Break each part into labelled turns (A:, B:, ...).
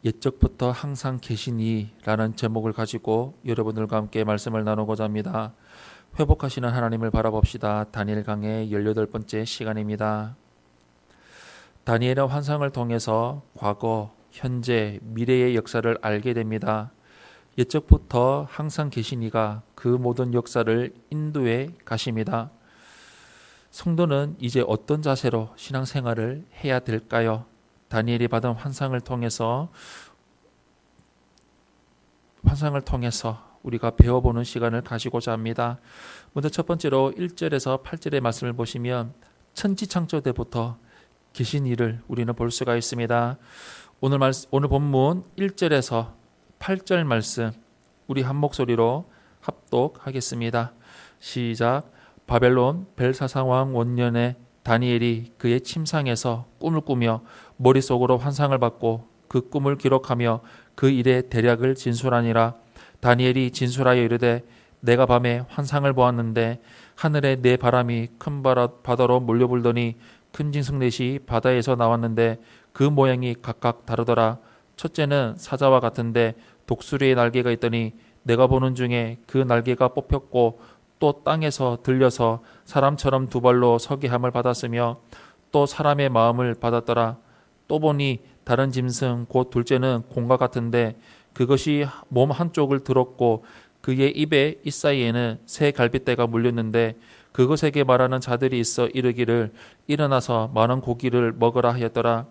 A: 옛적부터 항상 계시니라는 제목을 가지고 여러분들과 함께 말씀을 나누고자 합니다. 회복하시는 하나님을 바라봅시다. 다니엘 강의 18번째 시간입니다. 다니엘은 환상을 통해서 과거, 현재, 미래의 역사를 알게 됩니다. 옛적부터 항상 계시니가 그 모든 역사를 인도해 가십니다. 성도는 이제 어떤 자세로 신앙생활을 해야 될까요? 다니엘이 받은 환상을 통해서 우리가 배워보는 시간을 가지고자 합니다. 먼저 첫 번째로 1절에서 8절의 말씀을 보시면 천지창조 때부터 계신 이를 우리는 볼 수가 있습니다. 오늘 본문 1절에서 8절 말씀 우리 한 목소리로 합독하겠습니다. 시작. 바벨론 벨사사왕 원년에 다니엘이 그의 침상에서 꿈을 꾸며 머릿속으로 환상을 받고 그 꿈을 기록하며 그 일의 대략을 진술하니라. 다니엘이 진술하여 이르되 내가 밤에 환상을 보았는데 하늘에 네 바람이 큰 바다로 몰려불더니 큰 짐승 넷이 바다에서 나왔는데 그 모양이 각각 다르더라. 첫째는 사자와 같은데 독수리의 날개가 있더니 내가 보는 중에 그 날개가 뽑혔고 또 땅에서 들려서 사람처럼 두 발로 서게 함을 받았으며 또 사람의 마음을 받았더라. 또 보니 다른 짐승 곧 둘째는 곰과 같은데 그것이 몸 한쪽을 들었고 그의 입에 이사이에는 새 갈빗대가 물렸는데 그것에게 말하는 자들이 있어 이르기를 일어나서 많은 고기를 먹으라 하였더라.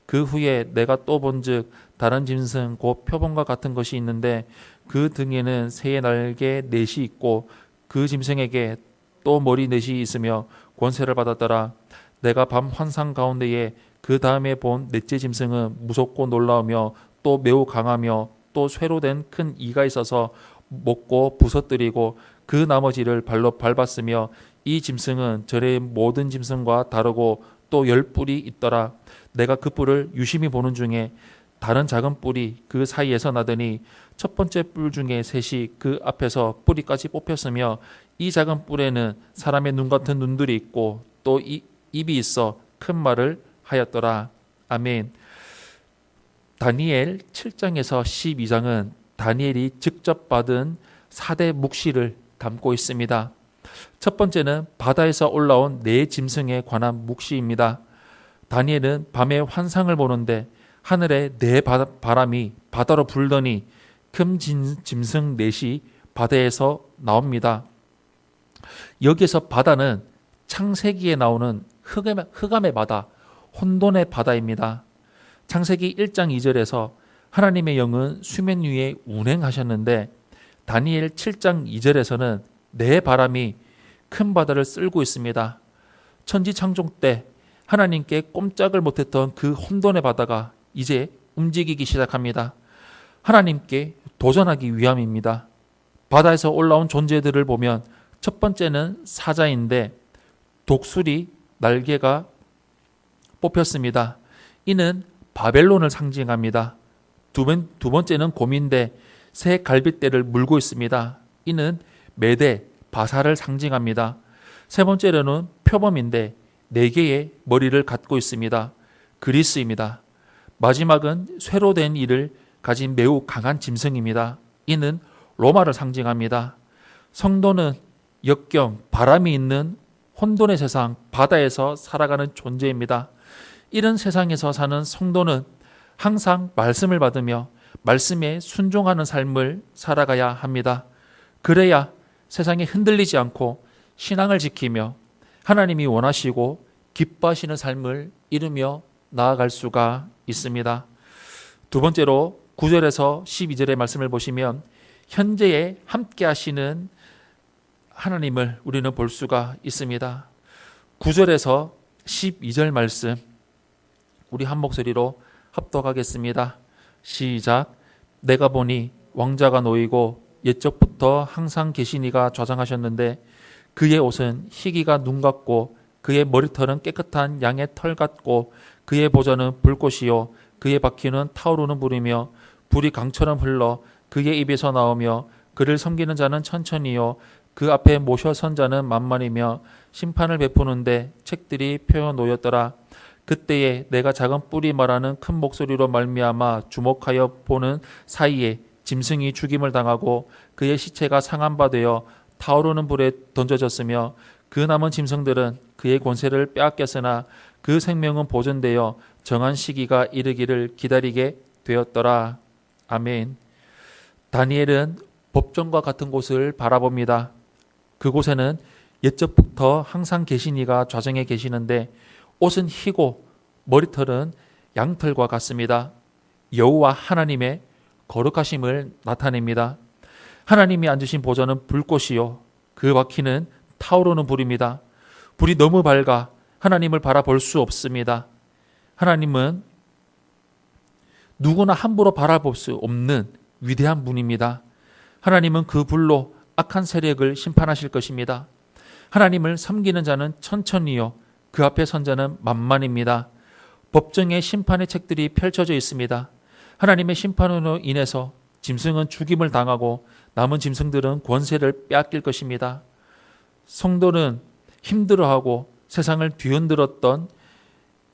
A: 그 후에 내가 또 본즉 다른 짐승 곧 표범과 같은 것이 있는데 그 등에는 새의 날개 넷이 있고 그 짐승에게 또 머리 넷이 있으며 권세를 받았더라. 내가 밤 환상 가운데에 그 다음에 본 넷째 짐승은 무섭고 놀라우며 또 매우 강하며 또 쇠로 된 큰 이가 있어서 먹고 부서뜨리고 그 나머지를 발로 밟았으며 이 짐승은 절의 모든 짐승과 다르고 또 10뿔이 있더라. 내가 그 뿔을 유심히 보는 중에 다른 작은 뿔이 그 사이에서 나더니 첫 번째 뿔 중에 셋이 그 앞에서 뿌리까지 뽑혔으며 이 작은 뿔에는 사람의 눈 같은 눈들이 있고 또 입이 있어 큰 말을 하였더라. 아멘. 다니엘 7장에서 12장은 다니엘이 직접 받은 4대 묵시를 담고 있습니다. 첫 번째는 바다에서 올라온 네 짐승에 관한 묵시입니다. 다니엘은 밤에 환상을 보는데 하늘에 네 바람이 바다로 불더니 큰 짐승 넷이 바다에서 나옵니다. 여기에서 바다는 창세기에 나오는 흑암의 바다, 혼돈의 바다입니다. 창세기 1장 2절에서 하나님의 영은 수면 위에 운행하셨는데 다니엘 7장 2절에서는 네 바람이 큰 바다를 쓸고 있습니다. 천지창조 때 하나님께 꼼짝을 못했던 그 혼돈의 바다가 이제 움직이기 시작합니다. 하나님께 도전하기 위함입니다. 바다에서 올라온 존재들을 보면 첫 번째는 사자인데 독수리 날개가 뽑혔습니다. 이는 바벨론을 상징합니다. 두 번째는 곰인데 새 갈빗대를 물고 있습니다. 이는 메대, 바사를 상징합니다. 세 번째로는 표범인데 4개의 머리를 갖고 있습니다. 그리스입니다. 마지막은 쇠로 된 이를 가진 매우 강한 짐승입니다. 이는 로마를 상징합니다. 성도는 역경, 바람이 있는 혼돈의 세상, 바다에서 살아가는 존재입니다. 이런 세상에서 사는 성도는 항상 말씀을 받으며 말씀에 순종하는 삶을 살아가야 합니다. 그래야 세상에 흔들리지 않고 신앙을 지키며 하나님이 원하시고 기뻐하시는 삶을 이루며 나아갈 수가 있습니다. 두 번째로 9절에서 12절의 말씀을 보시면 현재에 함께 하시는 하나님을 우리는 볼 수가 있습니다. 9절에서 12절 말씀 우리 한 목소리로 합독하겠습니다. 시작. 내가 보니 왕자가 놓이고 옛적부터 항상 계신 이가 좌장하셨는데 그의 옷은 희기가 눈 같고 그의 머리털은 깨끗한 양의 털 같고 그의 보좌는 불꽃이요 그의 바퀴는 타오르는 불이며 불이 강처럼 흘러 그의 입에서 나오며 그를 섬기는 자는 천천히요 그 앞에 모셔 선 자는 만만이며 심판을 베푸는데 책들이 펴 놓였더라. 그때에 내가 작은 뿔이 말하는 큰 목소리로 말미암아 주목하여 보는 사이에 짐승이 죽임을 당하고 그의 시체가 상한 바 되어 타오르는 불에 던져졌으며 그 남은 짐승들은 그의 권세를 빼앗겼으나 그 생명은 보존되어 정한 시기가 이르기를 기다리게 되었더라. 아멘. 다니엘은 법정과 같은 곳을 바라봅니다. 그곳에는 옛적부터 항상 계신 이가 좌정에 계시는데 옷은 희고 머리털은 양털과 같습니다. 여호와 하나님의 거룩하심을 나타냅니다. 하나님이 앉으신 보좌는 불꽃이요 그 바퀴는 타오르는 불입니다. 불이 너무 밝아 하나님을 바라볼 수 없습니다. 하나님은 누구나 함부로 바라볼 수 없는 위대한 분입니다. 하나님은 그 불로 악한 세력을 심판하실 것입니다. 하나님을 섬기는 자는 천천히요 그 앞에 선 자는 만만입니다. 법정에 심판의 책들이 펼쳐져 있습니다. 하나님의 심판으로 인해서 짐승은 죽임을 당하고 남은 짐승들은 권세를 빼앗길 것입니다. 성도는 힘들어하고 세상을 뒤흔들었던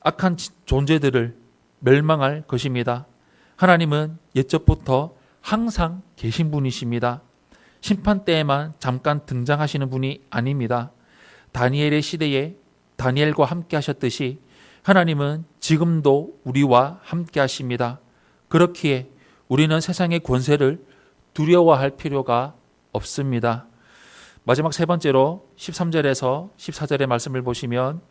A: 악한 존재들을 멸망할 것입니다. 하나님은 옛적부터 항상 계신 분이십니다. 심판 때에만 잠깐 등장하시는 분이 아닙니다. 다니엘의 시대에 다니엘과 함께 하셨듯이 하나님은 지금도 우리와 함께 하십니다. 그렇기에 우리는 세상의 권세를 두려워할 필요가 없습니다. 마지막 세 번째로 13절에서 14절의 말씀을 보시면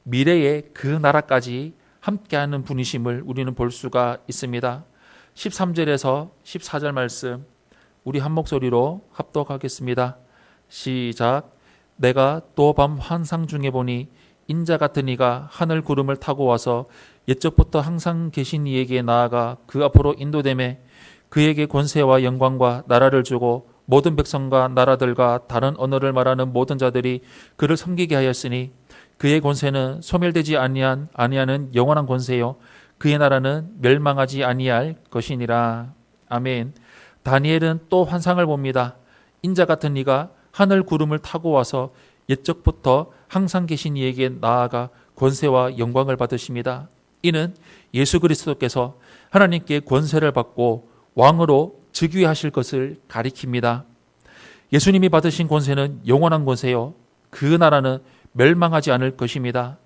A: 미래의 그 나라까지 함께하는 분이심을 우리는 볼 수가 있습니다. 13절에서 14절 말씀 우리 한 목소리로 합독하겠습니다. 시작. 내가 또 밤 환상 중에 보니 인자 같은 이가 하늘 구름을 타고 와서 옛적부터 항상 계신 이에게 나아가 그 앞으로 인도되매 그에게 권세와 영광과 나라를 주고 모든 백성과 나라들과 다른 언어를 말하는 모든 자들이 그를 섬기게 하였으니 그의 권세는 소멸되지 아니하는 영원한 권세요 그의 나라는 멸망하지 아니할 것이니라. 아멘. 다니엘은 또 환상을 봅니다. 인자 같은 이가 하늘 구름을 타고 와서 옛적부터 항상 계신 이에게 나아가 권세와 영광을 받으십니다. 이는 예수 그리스도께서 하나님께 권세를 받고 왕으로 즉위하실 것을 가리킵니다. 예수님이 받으신 권세는 영원한 권세요 그 나라는 멸망하지 않을 것입니다.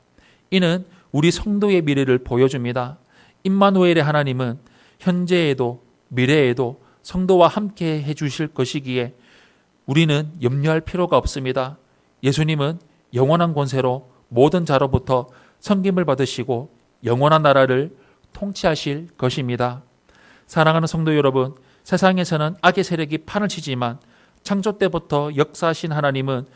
A: 이는 우리 성도의 미래를 보여줍니다. 임마누엘의 하나님은 현재에도 미래에도 성도와 함께 해주실 것이기에 우리는 염려할 필요가 없습니다. 예수님은 영원한 권세로 모든 자로부터 섬김을 받으시고 영원한 나라를 통치하실 것입니다. 사랑하는 성도 여러분, 세상에서는 악의 세력이 판을 치지만 창조 때부터 역사하신 하나님은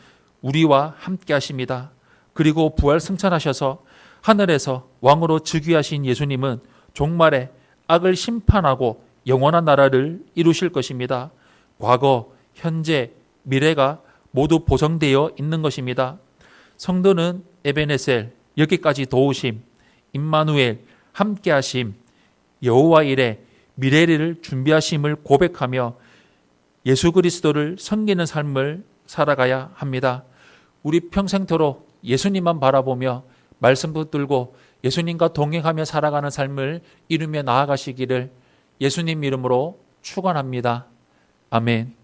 A: 우리와 함께 하십니다. 그리고 부활 승천하셔서 하늘에서 왕으로 즉위하신 예수님은 종말에 악을 심판하고 영원한 나라를 이루실 것입니다. 과거, 현재, 미래가 모두 보정되어 있는 것입니다. 성도는 에베네셀, 여기까지 도우심, 임마누엘, 함께하심, 여호와 이레, 미래를 준비하심을 고백하며 예수 그리스도를 섬기는 삶을 살아가야 합니다. 우리 평생토록 예수님만 바라보며 말씀 붙들고 예수님과 동행하며 살아가는 삶을 이루며 나아가시기를 예수님 이름으로 축원합니다. 아멘.